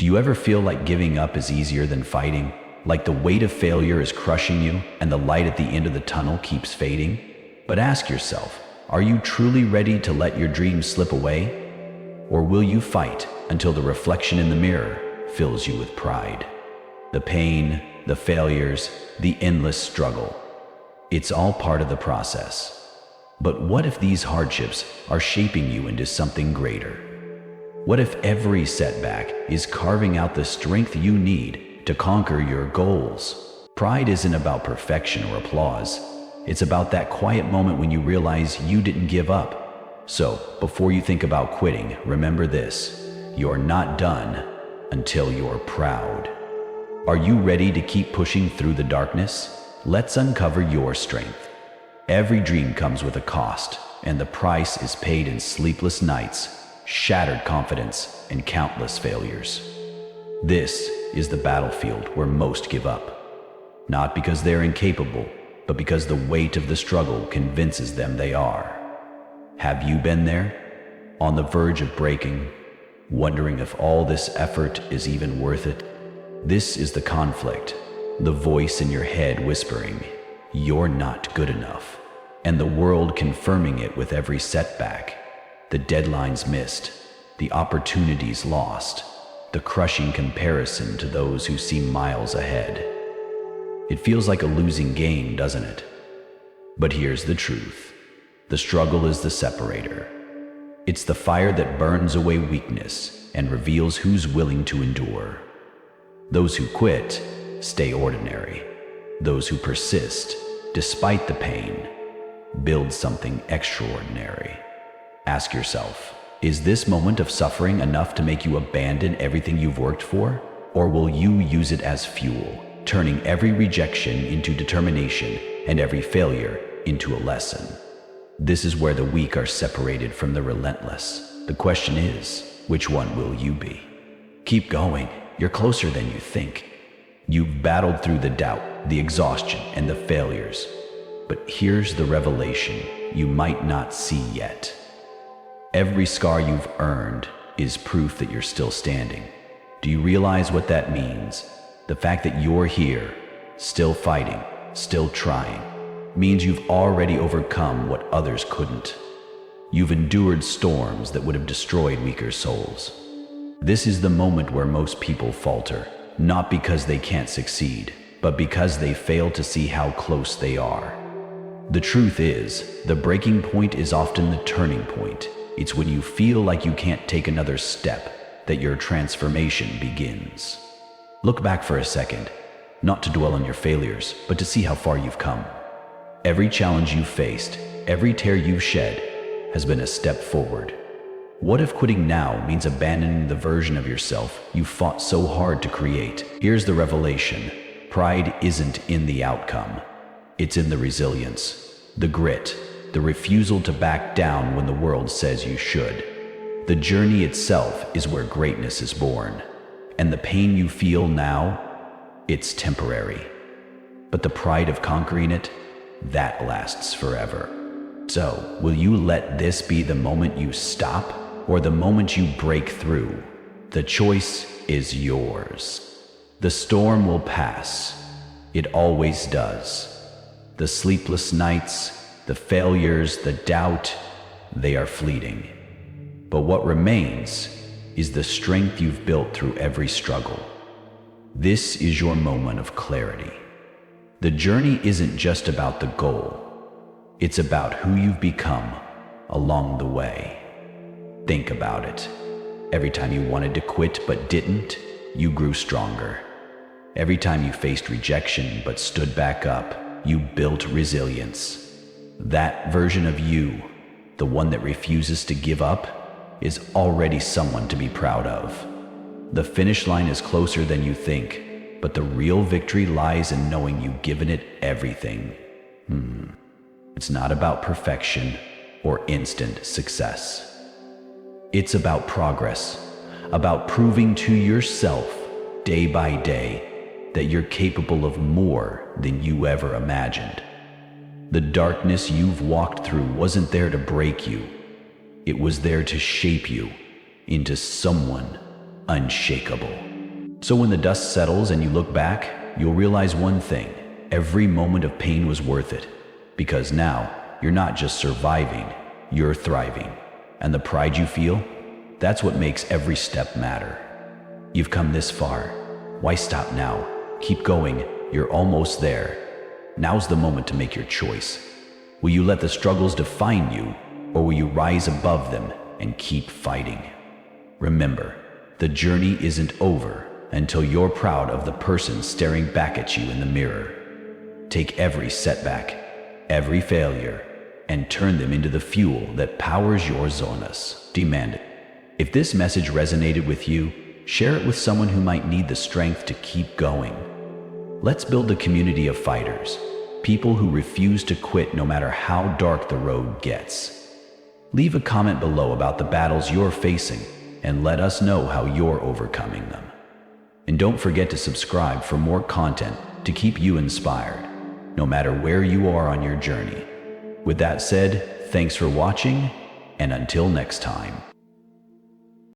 Do you ever feel like giving up is easier than fighting? Like the weight of failure is crushing you and the light at the end of the tunnel keeps fading? But ask yourself, are you truly ready to let your dreams slip away? Or will you fight until the reflection in the mirror fills you with pride? The pain, the failures, the endless struggle. It's all part of the process. But what if these hardships are shaping you into something greater? What if every setback is carving out the strength you need to conquer your goals? Pride isn't about perfection or applause. It's about that quiet moment when you realize you didn't give up. So, before you think about quitting, remember this: you're not done until you're proud. Are you ready to keep pushing through the darkness? Let's uncover your strength. Every dream comes with a cost, and the price is paid in sleepless nights, shattered confidence, and countless failures. This is the battlefield where most give up. Not because they're incapable, but because the weight of the struggle convinces them they are. Have you been there? On the verge of breaking, wondering if all this effort is even worth it? This is the conflict, the voice in your head whispering, "You're not good enough," and the world confirming it with every setback. The deadlines missed, the opportunities lost, the crushing comparison to those who seem miles ahead. It feels like a losing game, doesn't it? But here's the truth. The struggle is the separator. It's the fire that burns away weakness and reveals who's willing to endure. Those who quit stay ordinary. Those who persist, despite the pain, build something extraordinary. Ask yourself, is this moment of suffering enough to make you abandon everything you've worked for? Or will you use it as fuel, turning every rejection into determination and every failure into a lesson? This is where the weak are separated from the relentless. The question is, which one will you be? Keep going. You're closer than you think. You've battled through the doubt, the exhaustion, and the failures. But here's the revelation you might not see yet. Every scar you've earned is proof that you're still standing. Do you realize what that means? The fact that you're here, still fighting, still trying, means you've already overcome what others couldn't. You've endured storms that would have destroyed weaker souls. This is the moment where most people falter, not because they can't succeed, but because they fail to see how close they are. The truth is, the breaking point is often the turning point. It's when you feel like you can't take another step that your transformation begins. Look back for a second, not to dwell on your failures, but to see how far you've come. Every challenge you've faced, every tear you've shed, has been a step forward. What if quitting now means abandoning the version of yourself you fought so hard to create? Here's the revelation. Pride isn't in the outcome. It's in the resilience, the grit, the refusal to back down when the world says you should. The journey itself is where greatness is born. And the pain you feel now, it's temporary. But the pride of conquering it, that lasts forever. So, will you let this be the moment you stop, or the moment you break through? The choice is yours. The storm will pass. It always does. The sleepless nights, the failures, the doubt, they are fleeting. But what remains is the strength you've built through every struggle. This is your moment of clarity. The journey isn't just about the goal. It's about who you've become along the way. Think about it. Every time you wanted to quit but didn't, you grew stronger. Every time you faced rejection but stood back up, you built resilience. That version of you, the one that refuses to give up, is already someone to be proud of. The finish line is closer than you think, but the real victory lies in knowing you've given it everything. It's not about perfection or instant success. It's about progress, about proving to yourself day by day that you're capable of more than you ever imagined. The darkness you've walked through wasn't there to break you. It was there to shape you into someone unshakable. So when the dust settles and you look back, you'll realize one thing: every moment of pain was worth it. Because now, you're not just surviving, you're thriving. And the pride you feel, that's what makes every step matter. You've come this far. Why stop now? Keep going, you're almost there. Now's the moment to make your choice. Will you let the struggles define you, or will you rise above them and keep fighting? Remember, the journey isn't over until you're proud of the person staring back at you in the mirror. Take every setback, every failure, and turn them into the fuel that powers your zonas. Demand it. If this message resonated with you, share it with someone who might need the strength to keep going. Let's build a community of fighters, people who refuse to quit no matter how dark the road gets. Leave a comment below about the battles you're facing and let us know how you're overcoming them. And don't forget to subscribe for more content to keep you inspired, no matter where you are on your journey. With that said, thanks for watching, and until next time.